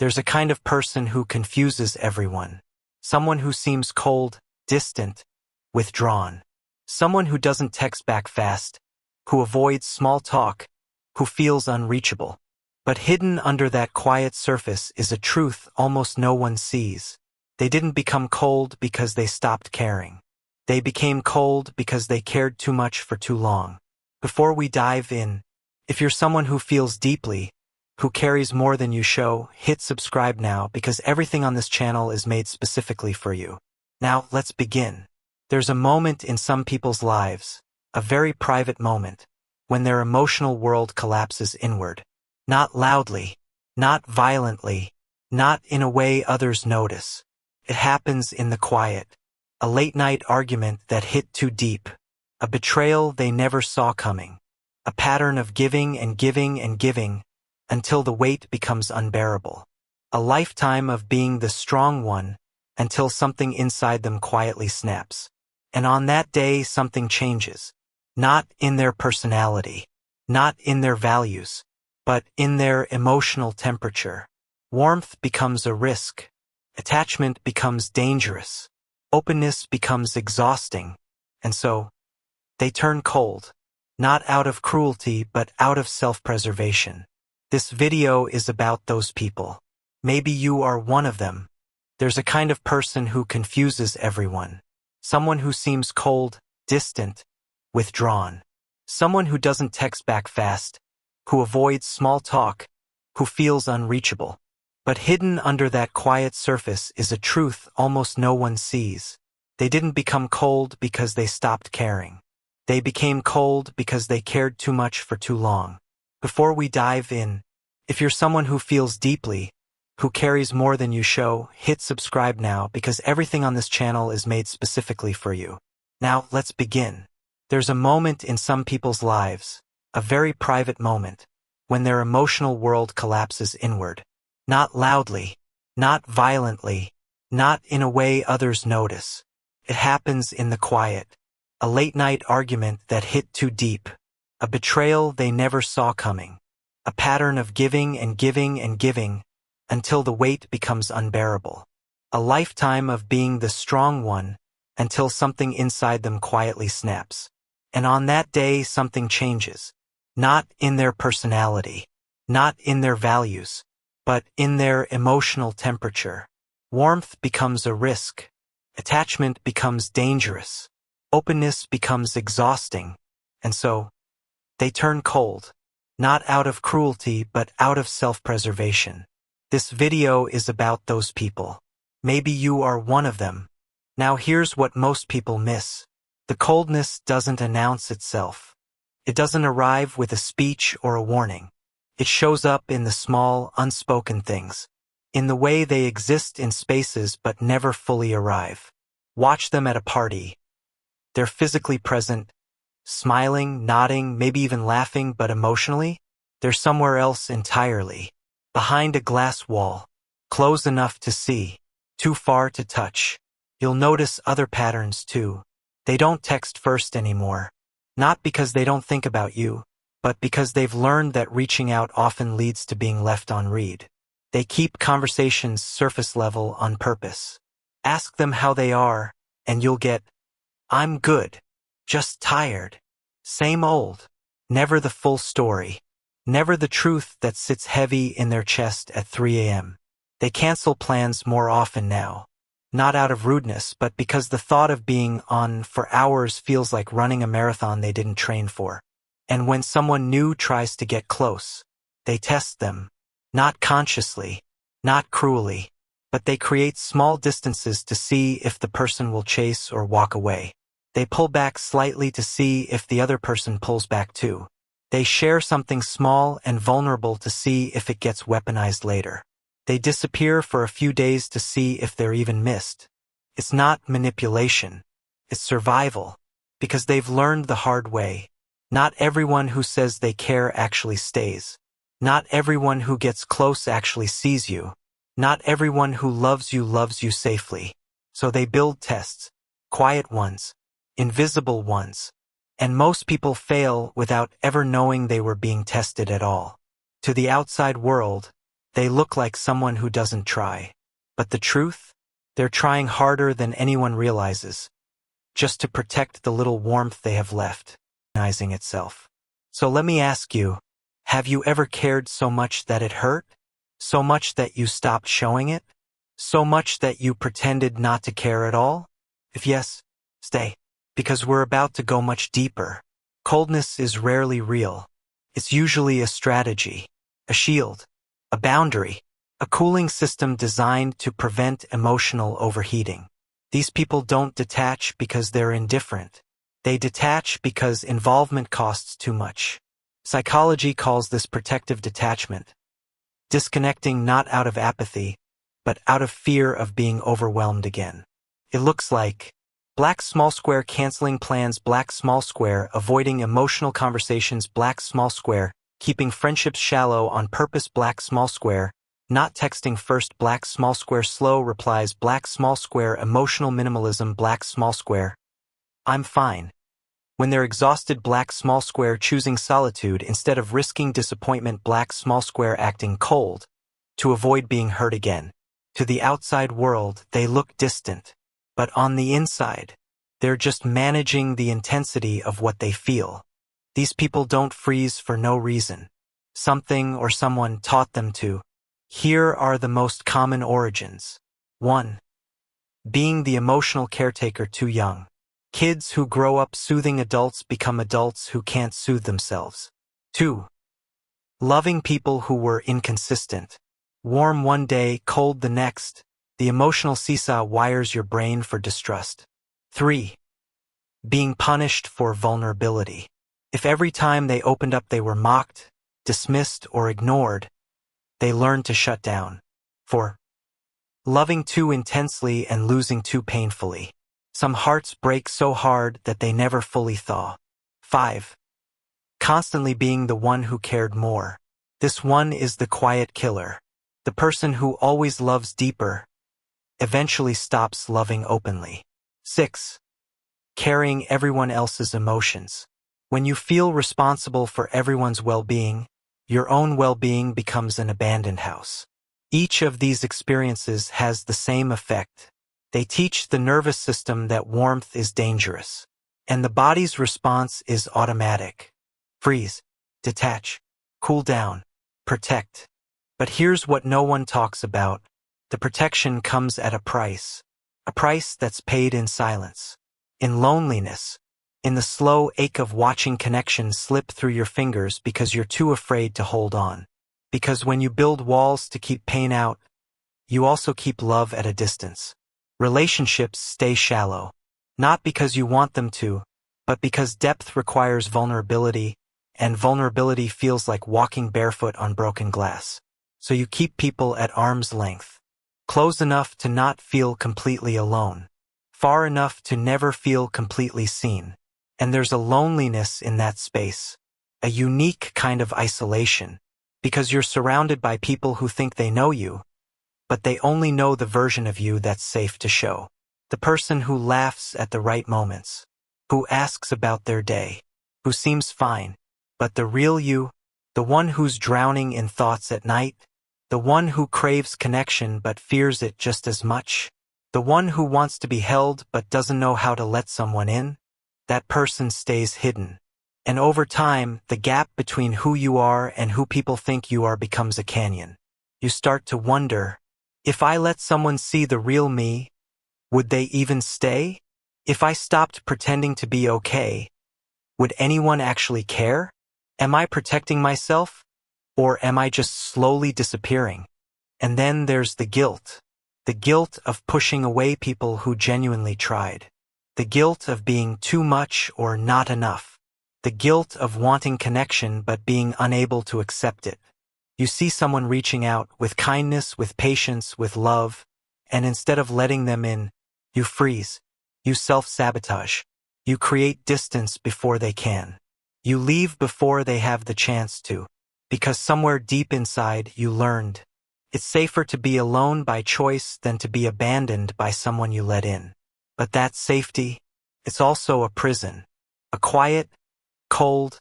There's a kind of person who confuses everyone. Someone who seems cold, distant, withdrawn. Someone who doesn't text back fast, who avoids small talk, who feels unreachable. But hidden under that quiet surface is a truth almost no one sees. They didn't become cold because they stopped caring. They became cold because they cared too much for too long. Before we dive in, if you're someone who feels deeply, who carries more than you show, hit subscribe now because everything on this channel is made specifically for you. Now, let's begin. There's a moment in some people's lives, a very private moment, when their emotional world collapses inward. Not loudly, not violently, not in a way others notice. It happens in the quiet. A late-night argument that hit too deep. A betrayal they never saw coming. A pattern of giving and giving and giving until the weight becomes unbearable. A lifetime of being the strong one until something inside them quietly snaps. And on that day, something changes. Not in their personality, not in their values, but in their emotional temperature. Warmth becomes a risk. Attachment becomes dangerous. Openness becomes exhausting. And so, they turn cold. Not out of cruelty, but out of self-preservation. This video is about those people. Maybe you are one of them. There's a kind of person who confuses everyone. Someone who seems cold, distant, withdrawn. Someone who doesn't text back fast, who avoids small talk, who feels unreachable. But hidden under that quiet surface is a truth almost no one sees. They didn't become cold because they stopped caring. They became cold because they cared too much for too long. Before we dive in, if you're someone who feels deeply, who carries more than you show, hit subscribe now because everything on this channel is made specifically for you. Now, let's begin. There's a moment in some people's lives, a very private moment, when their emotional world collapses inward. Not loudly, not violently, not in a way others notice. It happens in the quiet. A late-night argument that hit too deep. A betrayal they never saw coming. A pattern of giving and giving and giving until the weight becomes unbearable. A lifetime of being the strong one until something inside them quietly snaps. And on that day, something changes. Not in their personality, not in their values, but in their emotional temperature. Warmth becomes a risk. Attachment becomes dangerous. Openness becomes exhausting. And so, they turn cold. Not out of cruelty, but out of self-preservation. This video is about those people. Maybe you are one of them. Now here's what most people miss. The coldness doesn't announce itself. It doesn't arrive with a speech or a warning. It shows up in the small, unspoken things. In the way they exist in spaces but never fully arrive. Watch them at a party. They're physically present, smiling, nodding, maybe even laughing, but emotionally, they're somewhere else entirely. Behind a glass wall, close enough to see, too far to touch. You'll notice other patterns too. They don't text first anymore. Not because they don't think about you, but because they've learned that reaching out often leads to being left on read. They keep conversations surface level on purpose. Ask them how they are, and you'll get, "I'm good. Just tired." Same old. Never the full story. Never the truth that sits heavy in their chest at 3 a.m. They cancel plans more often now. Not out of rudeness, but because the thought of being on for hours feels like running a marathon they didn't train for. And when someone new tries to get close, they test them. Not consciously, not cruelly, but they create small distances to see if the person will chase or walk away. They pull back slightly to see if the other person pulls back too. They share something small and vulnerable to see if it gets weaponized later. They disappear for a few days to see if they're even missed. It's not manipulation. It's survival. Because they've learned the hard way. Not everyone who says they care actually stays. Not everyone who gets close actually sees you. Not everyone who loves you safely. So they build tests. Quiet ones. Invisible ones. And most people fail without ever knowing they were being tested at all. To the outside world, They look like someone who doesn't try. But the truth? They're trying harder than anyone realizes, just to protect the little warmth they have left, recognizing itself. So let me ask you, have you ever cared so much that it hurt? So much that you stopped showing it? So much that you pretended not to care at all? If yes, stay, because we're about to go much deeper. Coldness is rarely real. It's usually a strategy, a shield, a boundary, a cooling system designed to prevent emotional overheating. These people don't detach because they're indifferent. They detach because involvement costs too much. Psychology calls this protective detachment. Disconnecting not out of apathy, but out of fear of being overwhelmed again. It looks like black small square canceling plans, black small square avoiding emotional conversations, black small square keeping friendships shallow on purpose, black small square not texting first, black small square slow replies, black small square emotional minimalism, black small square I'm fine. When they're exhausted, black small square choosing solitude instead of risking disappointment, black small square acting cold to avoid being hurt again. To the outside world, they look distant, but on the inside, they're just managing the intensity of what they feel. These people don't freeze for no reason. Something or someone taught them to. Here are the most common origins. 1. Being the emotional caretaker too young. Kids who grow up soothing adults become adults who can't soothe themselves. 2. Loving people who were inconsistent. Warm one day, cold the next. The emotional seesaw wires your brain for distrust. 3. Being punished for vulnerability. If every time they opened up they were mocked, dismissed, or ignored, they learned to shut down. 4. Loving too intensely and losing too painfully. Some hearts break so hard that they never fully thaw. 5. Constantly being the one who cared more. This one is the quiet killer. The person who always loves deeper, eventually stops loving openly. 6. Carrying everyone else's emotions. When you feel responsible for everyone's well-being, your own well-being becomes an abandoned house. Each of these experiences has the same effect. They teach the nervous system that warmth is dangerous, and the body's response is automatic. Freeze, detach, cool down, protect. But here's what no one talks about. The protection comes at a price that's paid in silence, in loneliness, in the slow ache of watching connections slip through your fingers because you're too afraid to hold on. Because when you build walls to keep pain out, you also keep love at a distance. Relationships stay shallow, not because you want them to, but because depth requires vulnerability, and vulnerability feels like walking barefoot on broken glass. So you keep people at arm's length, close enough to not feel completely alone, far enough to never feel completely seen. And there's a loneliness in that space, a unique kind of isolation, because you're surrounded by people who think they know you, but they only know the version of you that's safe to show. The person who laughs at the right moments, who asks about their day, who seems fine, but the real you, the one who's drowning in thoughts at night, the one who craves connection but fears it just as much, the one who wants to be held but doesn't know how to let someone in, that person stays hidden. And over time, the gap between who you are and who people think you are becomes a canyon. You start to wonder, if I let someone see the real me, would they even stay? If I stopped pretending to be okay, would anyone actually care? Am I protecting myself? Or am I just slowly disappearing? And then there's the guilt of pushing away people who genuinely tried, the guilt of being too much or not enough, the guilt of wanting connection but being unable to accept it. You see someone reaching out with kindness, with patience, with love, and instead of letting them in, you freeze, you self-sabotage, you create distance before they can. You leave before they have the chance to, because somewhere deep inside you learned it's safer to be alone by choice than to be abandoned by someone you let in. But that safety, it's also a prison, a quiet, cold,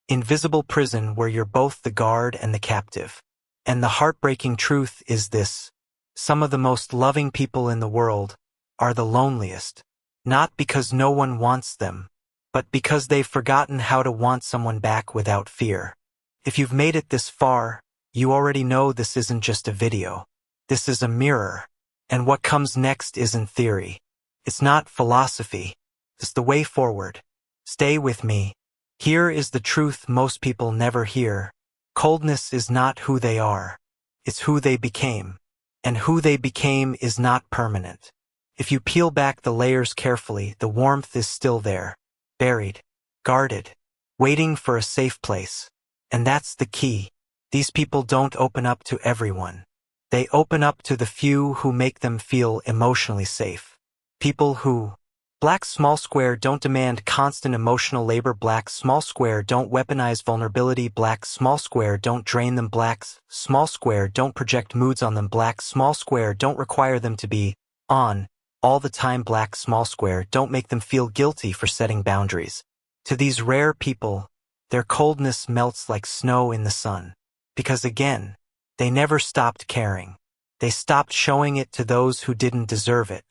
invisible prison where you're both the guard and the captive. And the heartbreaking truth is this: some of the most loving people in the world are the loneliest, not because no one wants them, but because they've forgotten how to want someone back without fear. If you've made it this far, you already know this isn't just a video. This is a mirror. And what comes next isn't theory. It's not philosophy. It's the way forward. Stay with me. Here is the truth most people never hear. Coldness is not who they are. It's who they became. And who they became is not permanent. If you peel back the layers carefully, the warmth is still there, buried, guarded, waiting for a safe place. And that's the key. These people don't open up to everyone. They open up to the few who make them feel emotionally safe. People who, black small square, don't demand constant emotional labor. Black small square don't weaponize vulnerability. Black small square don't drain them. Black small square don't project moods on them. Black small square don't require them to be on all the time. Black small square don't make them feel guilty for setting boundaries. To these rare people, their coldness melts like snow in the sun. Because again, they never stopped caring. They stopped showing it to those who didn't deserve it.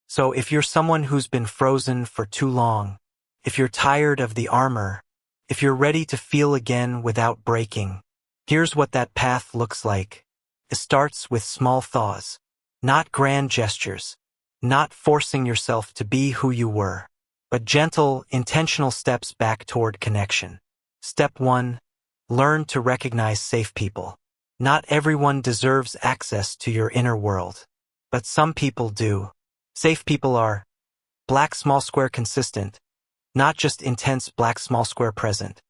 So if you're someone who's been frozen for too long, if you're tired of the armor, if you're ready to feel again without breaking, here's what that path looks like. It starts with small thaws, not grand gestures, not forcing yourself to be who you were, but gentle, intentional steps back toward connection. Step 1. Learn to recognize safe people. Not everyone deserves access to your inner world, but some people do. Safe people are black small square consistent, not just intense black small square present,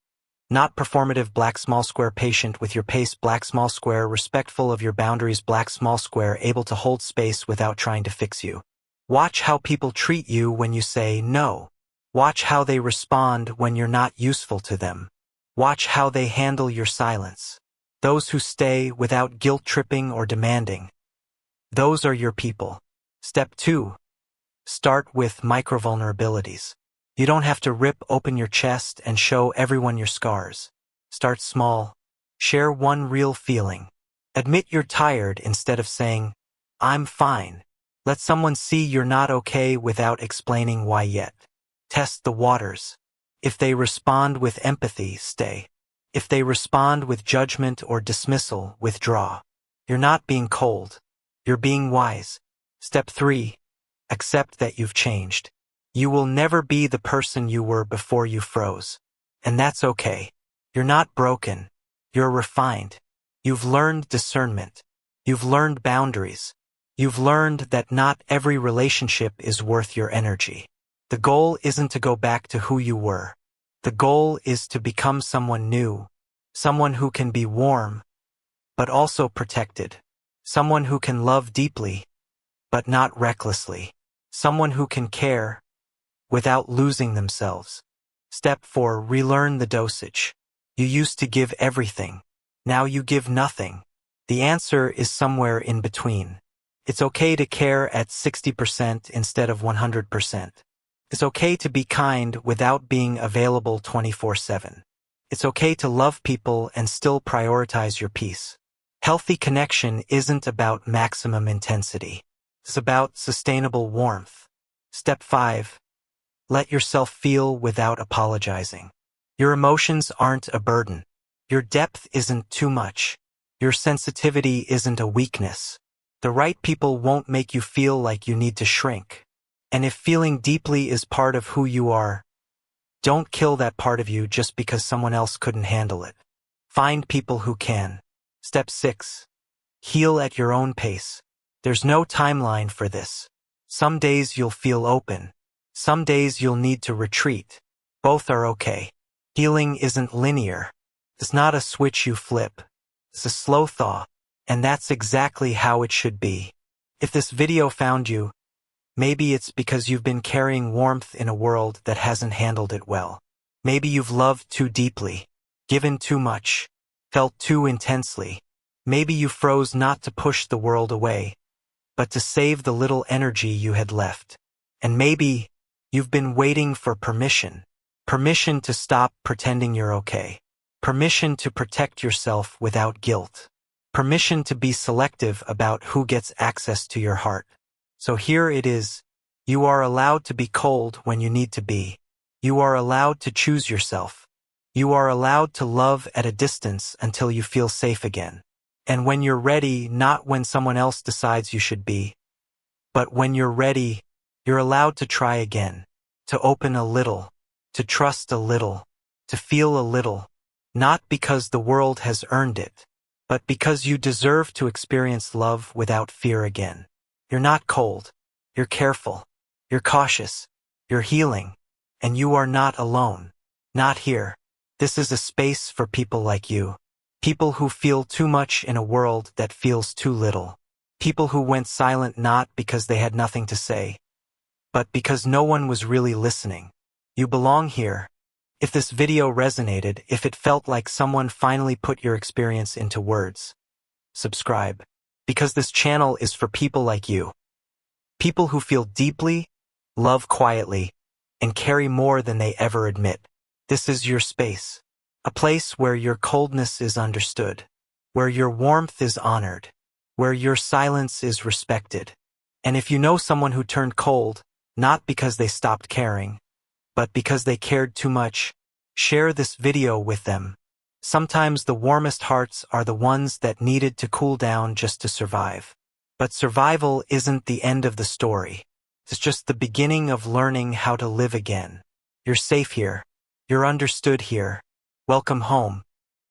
not performative black small square patient with your pace black small square respectful of your boundaries black small square able to hold space without trying to fix you. Watch how people treat you when you say no. Watch how they respond when you're not useful to them. Watch how they handle your silence. Those who stay without guilt-tripping or demanding. Those are your people. Step 2. Start with micro-vulnerabilities. You don't have to rip open your chest and show everyone your scars. Start small. Share one real feeling. Admit you're tired instead of saying, "I'm fine." Let someone see you're not okay without explaining why yet. Test the waters. If they respond with empathy, stay. If they respond with judgment or dismissal, withdraw. You're not being cold. You're being wise. Step 3. Accept that you've changed. You will never be the person you were before you froze. And that's okay. You're not broken. You're refined. You've learned discernment. You've learned boundaries. You've learned that not every relationship is worth your energy. The goal isn't to go back to who you were. The goal is to become someone new, someone who can be warm, but also protected, someone who can love deeply, but not recklessly, someone who can care without losing themselves. Step 4. Relearn the dosage. You used to give everything. Now you give nothing. The answer is somewhere in between. It's okay to care at 60% instead of 100%. It's okay to be kind without being available 24/7. It's okay to love people and still prioritize your peace. Healthy connection isn't about maximum intensity. It's about sustainable warmth. Step 5. Let yourself feel without apologizing. Your emotions aren't a burden. Your depth isn't too much. Your sensitivity isn't a weakness. The right people won't make you feel like you need to shrink. And if feeling deeply is part of who you are, don't kill that part of you just because someone else couldn't handle it. Find people who can. Step 6. Heal at your own pace. There's no timeline for this. Some days you'll feel open. Some days you'll need to retreat. Both are okay. Healing isn't linear. It's not a switch you flip. It's a slow thaw. And that's exactly how it should be. If this video found you, maybe it's because you've been carrying warmth in a world that hasn't handled it well. Maybe you've loved too deeply, given too much, felt too intensely. Maybe you froze not to push the world away, but to save the little energy you had left. And maybe you've been waiting for permission. Permission to stop pretending you're okay. Permission to protect yourself without guilt. permission to be selective about who gets access to your heart. So here it is. You are allowed to be cold when you need to be. You are allowed to choose yourself. You are allowed to love at a distance until you feel safe again. And when you're ready, not when someone else decides you should be, but when you're ready, you're allowed to try again, to open a little, to trust a little, to feel a little, not because the world has earned it, but because you deserve to experience love without fear again. You're not cold. You're careful. You're cautious. You're healing. And you are not alone. Not here. This is a space for people like you. People who feel too much in a world that feels too little. People who went silent not because they had nothing to say, but because no one was really listening. You belong here. If this video resonated, if it felt like someone finally put your experience into words, subscribe. Because this channel is for people like you. People who feel deeply, love quietly, and carry more than they ever admit. This is your space. A place where your coldness is understood, where your warmth is honored, where your silence is respected. And if you know someone who turned cold, not because they stopped caring, but because they cared too much, share this video with them. Sometimes the warmest hearts are the ones that needed to cool down just to survive. But survival isn't the end of the story. It's just the beginning of learning how to live again. You're safe here. You're understood here. Welcome home.